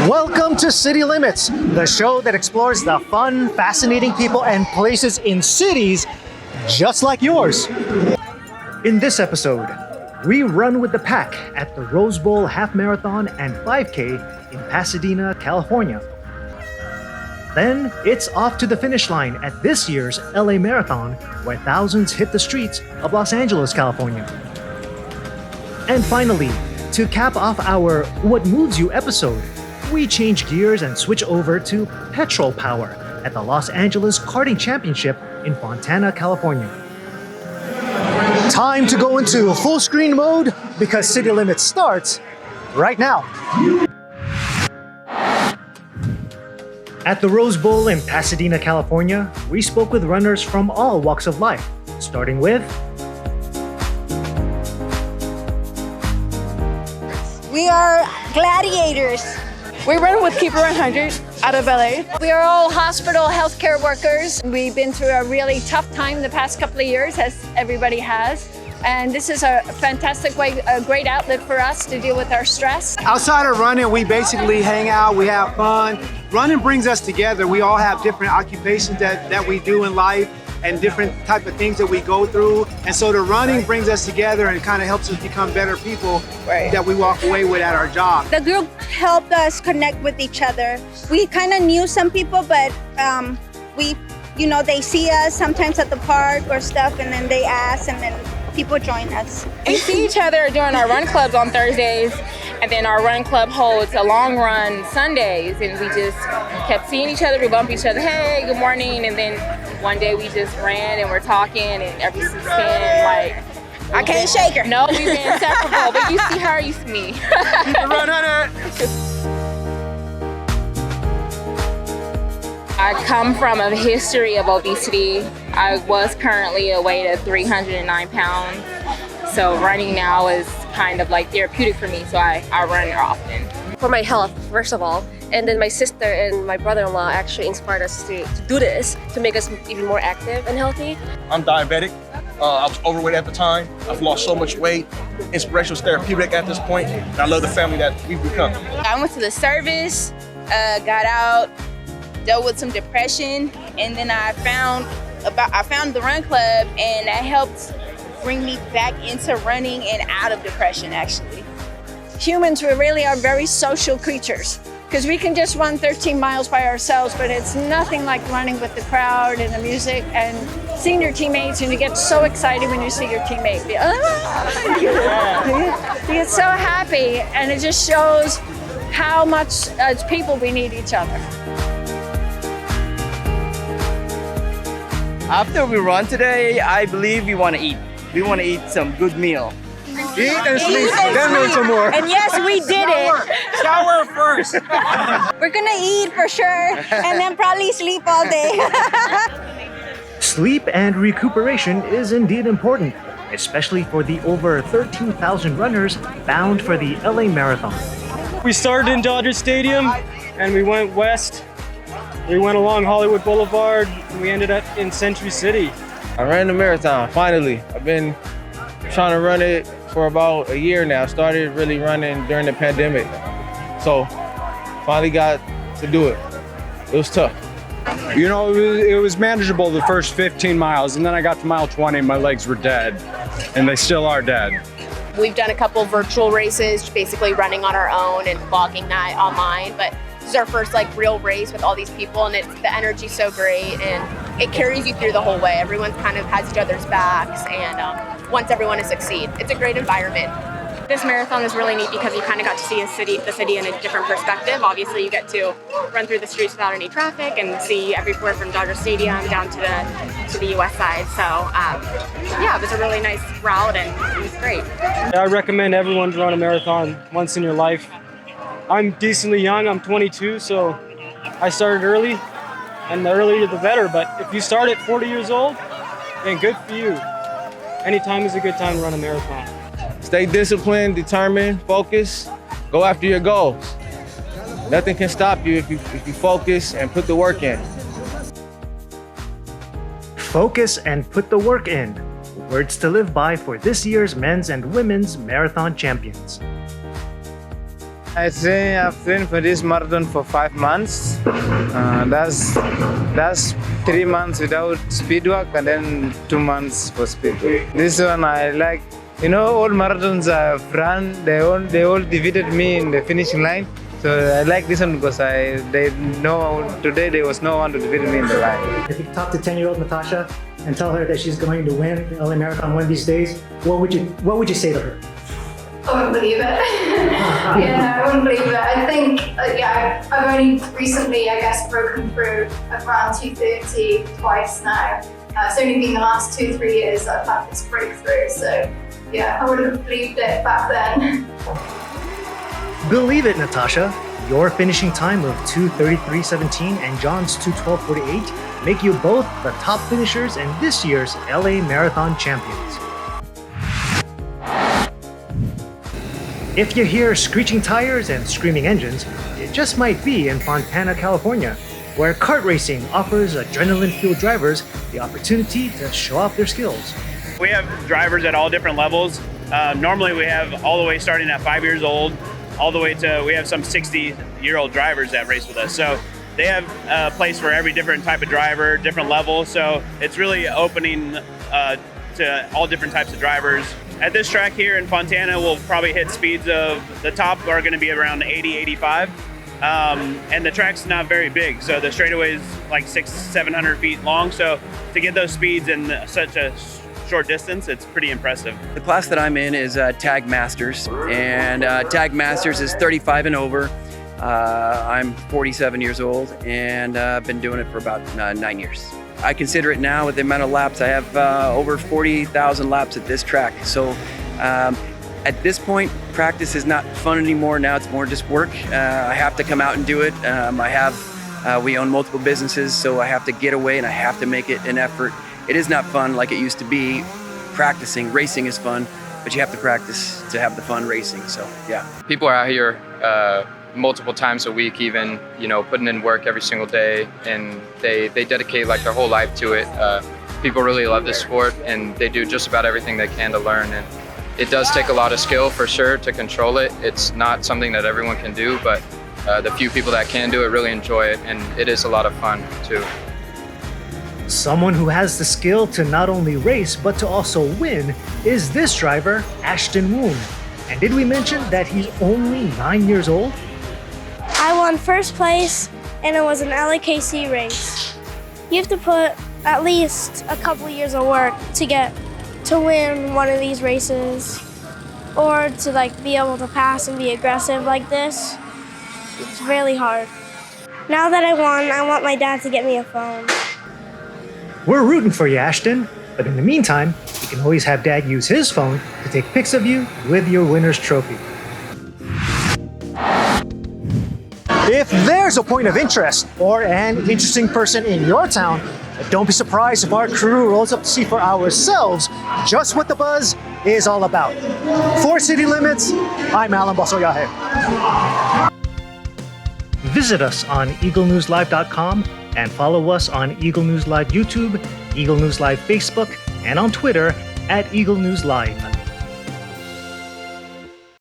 Welcome to City Limits, the show that explores the fun, fascinating people and places in cities just like yours. In this episode, we run with the pack at the Rose Bowl Half Marathon and 5K in Pasadena, California. Then it's off to the finish line at this year's LA Marathon, where thousands hit the streets of Los Angeles, California. And finally, to cap off our What Moves You episode, we change gears and switch over to petrol power at the Los Angeles Karting Championship in Fontana, California. Time to go into full screen mode because City Limits starts right now. At the Rose Bowl in Pasadena, California, we spoke with runners from all walks of life, starting with... We are gladiators. We run with Keeper 100 out of LA. We are all hospital healthcare workers. We've been through a really tough time the past couple of years, as everybody has. And this is a fantastic way, a great outlet for us to deal with our stress. Outside of running, we basically hang out, we have fun. Running brings us together. We all have different occupations that we do in life and different type of things that we go through. And so the running brings us together and kind of helps us become better people that we walk away with at our job. The group helped us connect with each other. We kind of knew some people, but they see us sometimes at the park or stuff, and then they ask, and then people join us. We see each other during our run clubs on Thursdays, and then our run club holds a long run Sundays, and we just kept seeing each other. We bump each other, hey, good morning, and then one day we just ran and we're talking, and ever since then, like, I can't shake her. No, we've been inseparable, but you see her, you see me. Keep the run on it. I come from a history of obesity. I was currently a weight of 309 pounds. So running now is kind of like therapeutic for me, so I run often. For my health, first of all. And then my sister and my brother-in-law actually inspired us to do this, to make us even more active and healthy. I'm diabetic. I was overweight at the time. I've lost so much weight. Inspiration was therapeutic at this point, and I love the family that we've become. I went to the service, got out, dealt with some depression, and then I found the run club, and that helped bring me back into running and out of depression, actually. Humans, we really are very social creatures because we can just run 13 miles by ourselves, but it's nothing like running with the crowd and the music and seeing your teammates, and you get so excited when you see your teammate. You get so happy, and it just shows how much as people we need each other. After we run today, I believe we want to eat. We want to eat some good meal. Eat and sleep, then make some more. And yes, we did it. Shower first. We're gonna eat for sure, and then probably sleep all day. Sleep and recuperation is indeed important, especially for the over 13,000 runners bound for the LA Marathon. We started in Dodger Stadium and we went west. We went along Hollywood Boulevard and we ended up in Century City. I ran the marathon, finally. I've been trying to run it for about a year now. Started really running during the pandemic. So finally got to do it. It was tough. You know, it was manageable the first 15 miles, and then I got to mile 20 and my legs were dead, and they still are dead. We've done a couple virtual races, basically running on our own and vlogging that online, but this is our first real race with all these people, and the energy's so great, and it carries you through the whole way. Everyone kind of has each other's backs and wants everyone to succeed. It's a great environment. This marathon is really neat because you kind of got to see the city in a different perspective. Obviously, you get to run through the streets without any traffic and see everywhere from Dodger Stadium down to the US side. So yeah, it was a really nice route and it was great. I recommend everyone to run a marathon once in your life. I'm decently young, I'm 22, so I started early, and the earlier the better. But if you start at 40 years old, then good for you. Any time is a good time to run a marathon. Stay disciplined, determined, focused, go after your goals. Nothing can stop you if you focus and put the work in. Focus and put the work in. Words to live by for this year's men's and women's marathon champions. I've trained for this marathon for 5 months. That's 3 months without speed work and then 2 months for speed work. This one I like. You know, all marathons I've run, they all defeated me in the finishing line. So I like this one because they know today there was no one to defeat me in the line. If you talk to 10-year-old Natasha and tell her that she's going to win the LA Marathon one of these days, what would you say to her? I wouldn't believe it. Yeah, I wouldn't believe it. I think, I've only recently, I guess, broken through around 2:30 twice now. It's only been the last 2-3 years that I've had this breakthrough. So, yeah, I wouldn't have believed it back then. Believe it, Natasha. Your finishing time of 2:33.17 and John's 2:12.48 make you both the top finishers and this year's LA Marathon champions. If you hear screeching tires and screaming engines, it just might be in Fontana, California, where kart racing offers adrenaline-fueled drivers the opportunity to show off their skills. We have drivers at all different levels. Normally we have all the way starting at 5 years old, all the way to, we have some 60-year-old drivers that race with us. So they have a place for every different type of driver, different level. So it's really opening to all different types of drivers. At this track here in Fontana, we'll probably hit speeds of, the top are gonna be around 80, 85. And the track's not very big. So the straightaway is like 600-700 feet long. So to get those speeds in such a short distance, it's pretty impressive. The class that I'm in is Tag Masters, and Tag Masters is 35 and over. I'm 47 years old, and I've been doing it for about 9 years. I consider it now with the amount of laps. I have over 40,000 laps at this track. So at this point, practice is not fun anymore. Now it's more just work. I have to come out and do it. We own multiple businesses, so I have to get away and I have to make it an effort. It is not fun like it used to be. Practicing, racing is fun, but you have to practice to have the fun racing, so yeah. People are out here multiple times a week even, putting in work every single day, and they dedicate like their whole life to it. People really love this sport, and they do just about everything they can to learn, and it does take a lot of skill for sure to control it. It's not something that everyone can do, but the few people that can do it really enjoy it, and it is a lot of fun too. Someone who has the skill to not only race but to also win is this driver, Ashton Woon. And did we mention that he's only 9 years old? I won first place, and it was an LAKC race. You have to put at least a couple years of work to win one of these races, or to be able to pass and be aggressive like this. It's really hard. Now that I won, I want my dad to get me a phone. We're rooting for you, Ashton, but in the meantime, you can always have Dad use his phone to take pics of you with your winner's trophy. If there's a point of interest or an interesting person in your town, don't be surprised if our crew rolls up to see for ourselves just what the buzz is all about. For City Limits, I'm Alan Basoyahe. Visit us on eaglenewslive.com and follow us on Eagle News Live YouTube, Eagle News Live Facebook, and on Twitter @Eagle News Live.